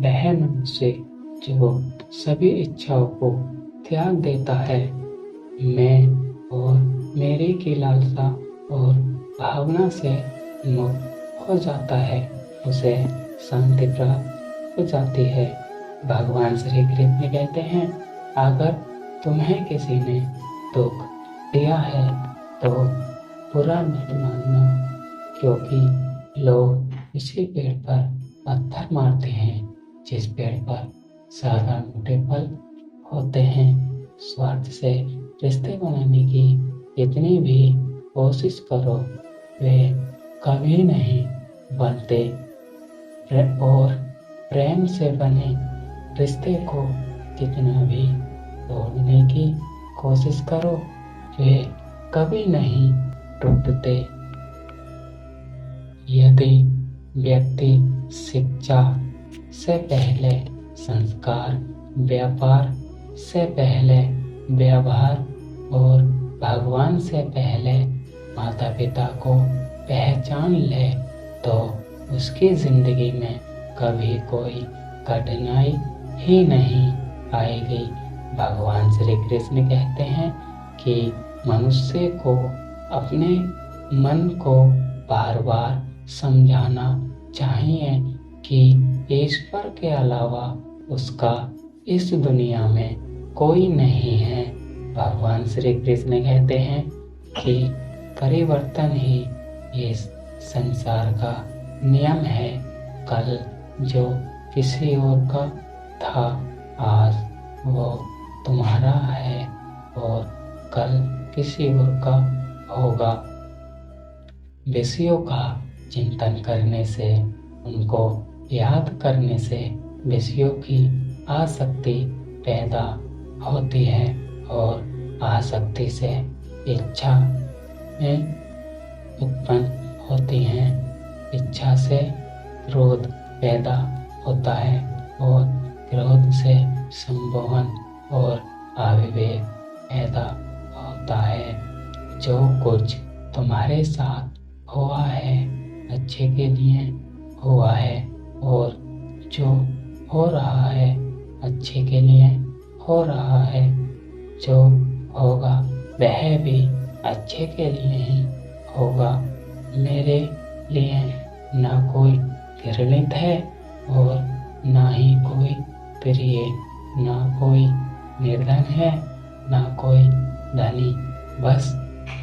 वह मनुष्य जो सभी इच्छाओं को त्याग देता है, मैं और मेरे की लालसा और भावना से मुक्त हो जाता है, उसे शांति प्राप्त हो जाती है। भगवान श्री कृष्ण कहते हैं, अगर तुम्हें किसी ने दुख दिया है तो बुरा मत मानना, क्योंकि लोग इसी पेड़ पर पत्थर मारते हैं जिस पेड़ पर सादा मोटे फल होते हैं। स्वार्थ से रिश्ते बनाने की जितनी भी कोशिश करो वे कभी नहीं बनते, और प्रेम से बने रिश्ते को कितना भी तोड़ने की कोशिश करो वे कभी नहीं टूटते। यदि व्यक्ति शिक्षा से पहले संस्कार, व्यापार से पहले व्यवहार और भगवान से पहले माता पिता को पहचान ले तो उसकी जिंदगी में कभी कोई कठिनाई ही नहीं आएगी। भगवान श्री कृष्ण कहते हैं कि मनुष्य को अपने मन को बार बार समझाना चाहिए कि ईश्वर के अलावा उसका इस दुनिया में कोई नहीं है। भगवान श्री कृष्ण कहते हैं कि परिवर्तन ही इस संसार का नियम है। कल जो किसी और का था, आज वो तुम्हारा है और कल किसी और का होगा। विषयों का चिंतन करने से, उनको याद करने से विषयों की आसक्ति पैदा होती है और आसक्ति से इच्छा में उत्पन्न होती हैं। इच्छा से क्रोध पैदा होता है और क्रोध से संमोहन और आविवेक पैदा होता है। जो कुछ तुम्हारे साथ हुआ है अच्छे के लिए हुआ है, और जो हो रहा है अच्छे के लिए हो रहा है। जो होगा वह भी अच्छे के लिए ही होगा। मेरे लिए ना कोई घृणित है और ना ही कोई प्रिय, ना कोई निर्धन है ना कोई धनी। बस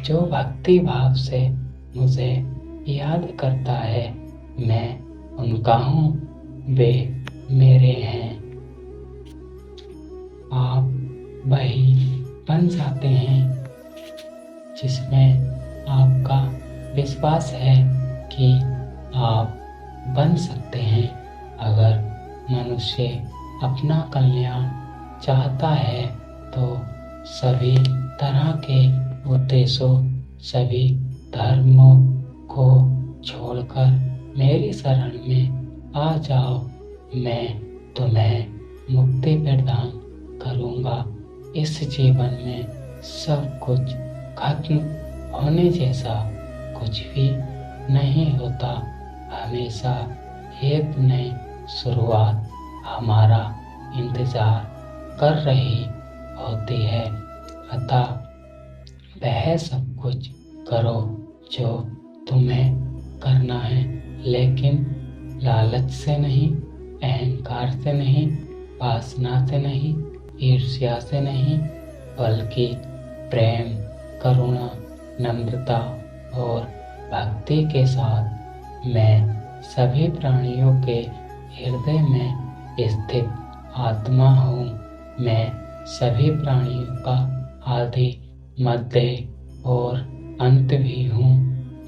जो भक्ति भाव से मुझे याद करता है मैं उनका हूँ, वे मेरे हैं। आप वही बन जाते हैं जिसमें आपका विश्वास है कि आप बन सकते हैं। अगर मनुष्य अपना कल्याण चाहता है तो सभी तरह के उद्देश्यों, सभी धर्मों को छोड़कर मेरी शरण में आ जाओ। मैं तुम्हें मुक्ति प्रदान करूँगा। इस जीवन में सब कुछ खत्म होने जैसा कुछ भी नहीं होता। हमेशा एक नई शुरुआत हमारा इंतजार कर रही होती है। अतः वह सब कुछ करो जो तुम्हें करना है, लेकिन लालच से नहीं, अहंकार से नहीं, वासना से नहीं, ईर्ष्या से नहीं, बल्कि प्रेम, करुणा, नम्रता और भक्ति के साथ। मैं सभी प्राणियों के हृदय में स्थित आत्मा हूँ। मैं सभी प्राणियों का आदि, मध्य और अंत भी हूँ।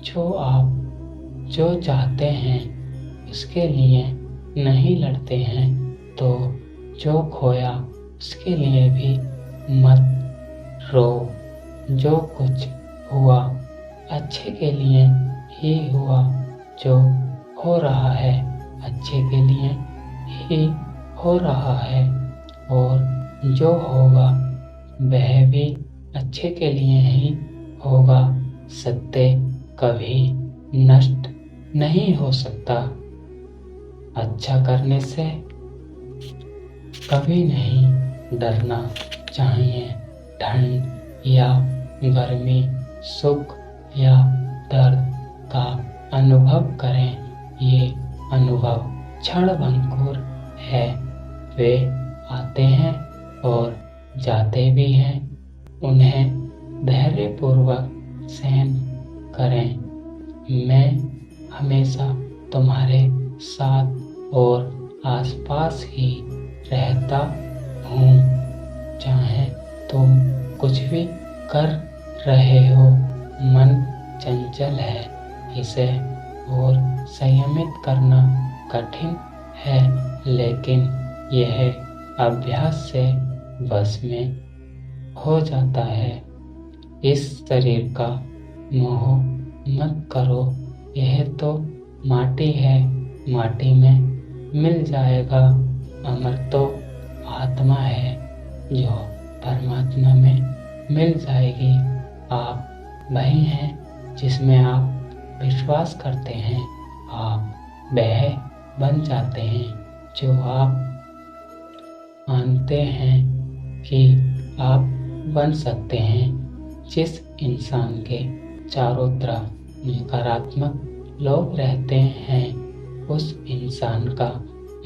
जो आप जो चाहते हैं उसके लिए नहीं लड़ते हैं, तो जो खोया उसके लिए भी मत रो। जो कुछ हुआ अच्छे के लिए ही हुआ। जो हो रहा है अच्छे के लिए ही हो रहा है, और जो होगा वह भी अच्छे के लिए ही होगा। सत्य कभी नष्ट नहीं हो सकता। अच्छा करने से कभी नहीं डरना चाहिए। ठंड या गर्मी, सुख या दर्द का अनुभव करें। ये अनुभव क्षणभंगुर है। वे आते हैं और जाते भी हैं। उन्हें धैर्यपूर्वक सहन करें। मैं हमेशा तुम्हारे साथ और आसपास ही रहता हूँ। चाहे तुम कुछ भी कर रहे हो, मन चंचल है। इसे और संयमित करना कठिन है, लेकिन यह अभ्यास से बस में हो जाता है। इस शरीर का मोह मत करो। यह तो माटी है, माटी में मिल जाएगा। अमर तो आत्मा है जो परमात्मा में मिल जाएगी। आप वही हैं जिसमें आप विश्वास करते हैं। आप वह बन जाते हैं जो आप मानते हैं कि आप बन सकते हैं। जिस इंसान के चारों तरफ नकारात्मक लोग रहते हैं, उस इंसान का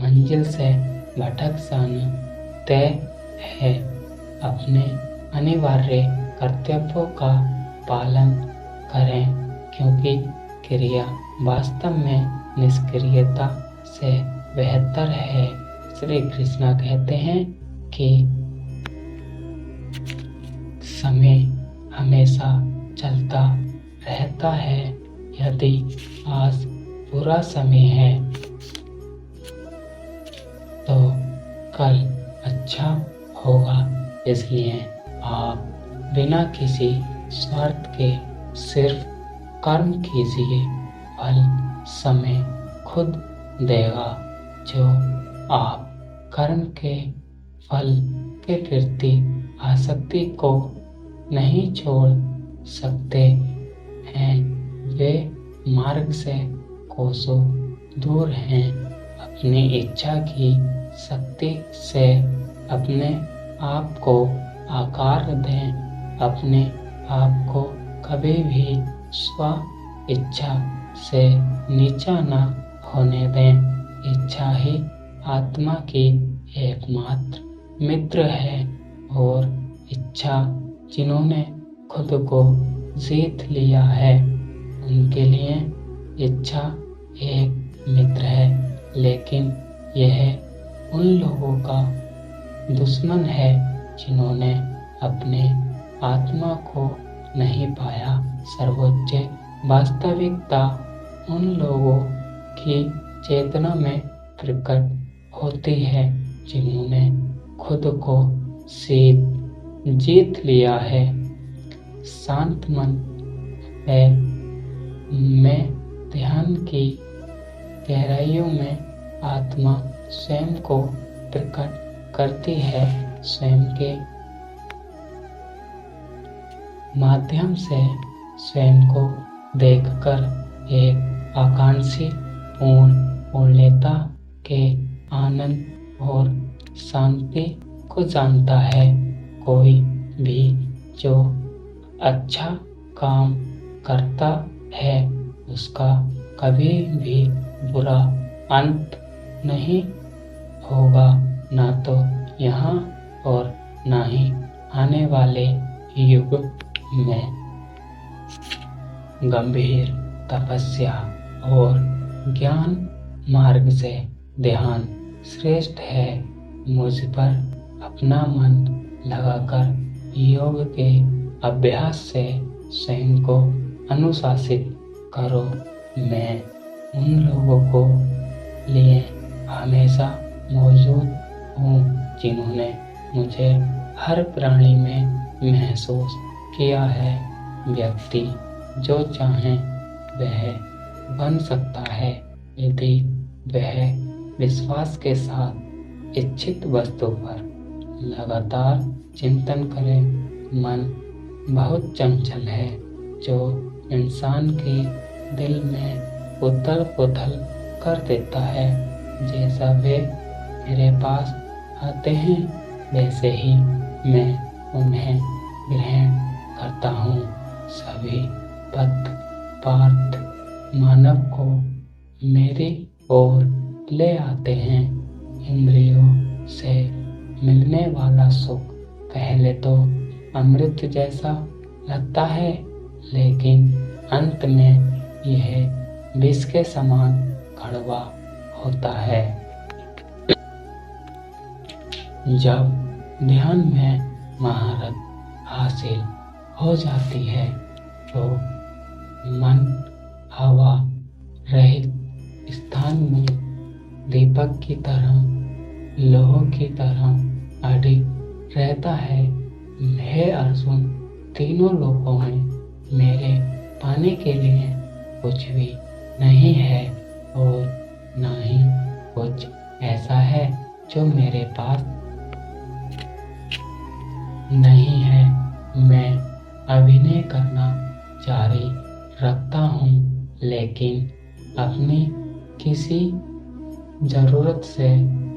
मंजिल से भटक जाना तय है। अपने अनिवार्य कर्तव्यों का पालन करें, क्योंकि क्रिया वास्तव में निष्क्रियता से बेहतर है। श्री कृष्ण कहते हैं कि समय हमेशा चलता रहता है। यदि आज बुरा समय है तो कल अच्छा होगा। इसलिए आप बिना किसी स्वार्थ के सिर्फ कर्म कीजिए। फल समय खुद देगा। जो आप कर्म के फल के प्रति आसक्ति को नहीं छोड़ सकते हैं, वे मार्ग से कोसों दूर हैं। अपनी इच्छा की शक्ति से अपने आप को आकार दें। अपने आप को कभी भी स्व इच्छा से नीचा न होने दें। इच्छा ही आत्मा की एकमात्र मित्र है, और इच्छा जिन्होंने खुद को जीत लिया है, उनके लिए इच्छा एक मित्र है। लेकिन यह उन लोगों का दुश्मन है जिन्होंने अपने आत्मा को नहीं पाया। सर्वोच्च वास्तविकता उन लोगों की चेतना में प्रकट होती है जिन्होंने खुद को जीत लिया है। शांत मन में ध्यान की गहराइयों में आत्मा स्वयं को प्रकट करती है। स्वयं के माध्यम से स्वयं को देखकर एक आकांक्षी पूर्णता के आनंद और शांति को जानता है। कोई भी जो अच्छा काम करता है, उसका कभी भी बुरा अंत नहीं होगा, ना तो यहाँ और ना ही आने वाले युग में। गंभीर तपस्या और ज्ञान मार्ग से ध्यान श्रेष्ठ है। मुझ पर अपना मन लगाकर योग के अभ्यास से स्वयं को अनुशासित करो। मैं उन लोगों को लिए हमेशा मौजूद हूँ जिन्होंने मुझे हर प्राणी में महसूस किया है। व्यक्ति जो चाहे वह बन सकता है, यदि वह विश्वास के साथ इच्छित वस्तु पर लगातार चिंतन करे। मन बहुत चंचल है, जो इंसान के दिल में उथल पुथल कर देता है। जैसा वे मेरे पास आते हैं वैसे ही मैं उन्हें ग्रहण करता हूँ। सभी भक्त पार्थ मानव को मेरी ओर ले आते हैं। इंद्रियों से मिलने वाला सुख पहले तो अमृत जैसा लगता है, लेकिन अंत में यह विष के समान कड़वा होता है। जब ध्यान में महारत हासिल हो जाती है तो मन हवा रहित स्थान में दीपक की तरह, लोह की तरह अडिग रहता है। हे अर्जुन, तीनों लोकों में मेरे पाने के लिए कुछ भी नहीं है और ना ही कुछ ऐसा है जो मेरे पास नहीं है। मैं अभिनय करना जारी रखता हूँ, लेकिन अपनी किसी जरूरत से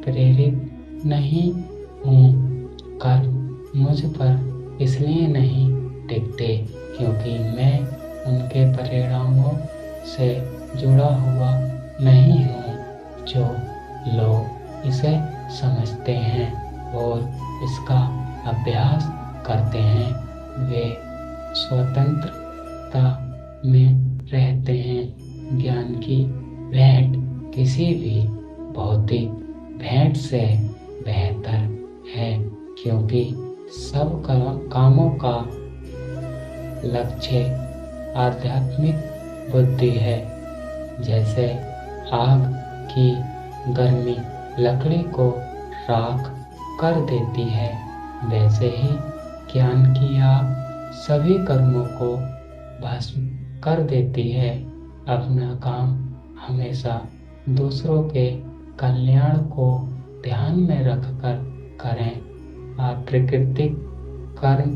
प्रेरित नहीं हूँ। कर्म मुझ पर इसलिए नहीं टिकते क्योंकि मैं उनके परिणामों से जुड़ा हुआ नहीं हूँ। जो लोग इसे समझते हैं और इसका अभ्यास करते हैं वे स्वतंत्रता में रहते हैं। ज्ञान की भेंट किसी भी भौतिक भेंट से बेहतर है, क्योंकि सब कामों का लक्ष्य आध्यात्मिक बुद्धि है। जैसे आग की गर्मी लकड़ी को राख कर देती है, वैसे ही ज्ञान की आग सभी कर्मों को भस्म कर देती है। अपना काम हमेशा दूसरों के कल्याण को ध्यान में रखकर करें। अप्राकृतिक कर्म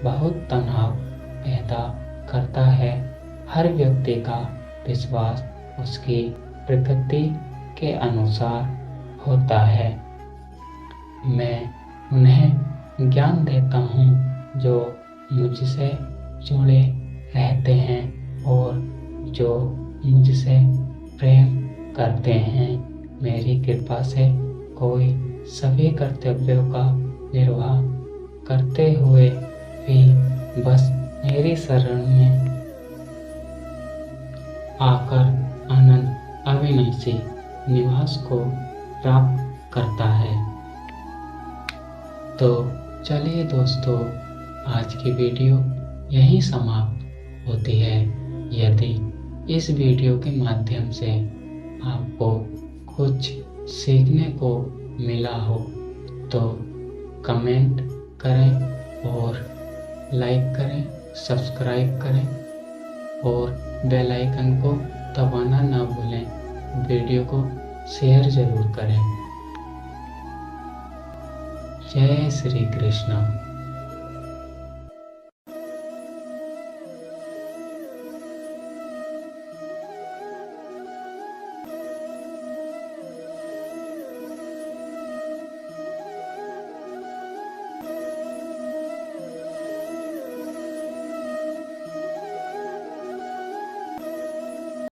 बहुत तनाव पैदा करता है। हर व्यक्ति का विश्वास उसकी प्रकृति के अनुसार होता है। मैं उन्हें ज्ञान देता हूँ जो मुझसे जुड़े रहते हैं और जो मुझसे प्रेम करते हैं। मेरी कृपा से कोई सभी कर्तव्यों का निर्वाह करते हुए भी बस मेरी शरण में आकर अनंत अविनाशी निवास को प्राप्त करता है। तो चलिए दोस्तों, आज की वीडियो यहीं समाप्त होती है। यदि इस वीडियो के माध्यम से आपको कुछ सीखने को मिला हो तो कमेंट करें और लाइक करें, सब्सक्राइब करें और बेल आइकन को दबाना ना भूलें। वीडियो को शेयर जरूर करें। जय श्री कृष्ण।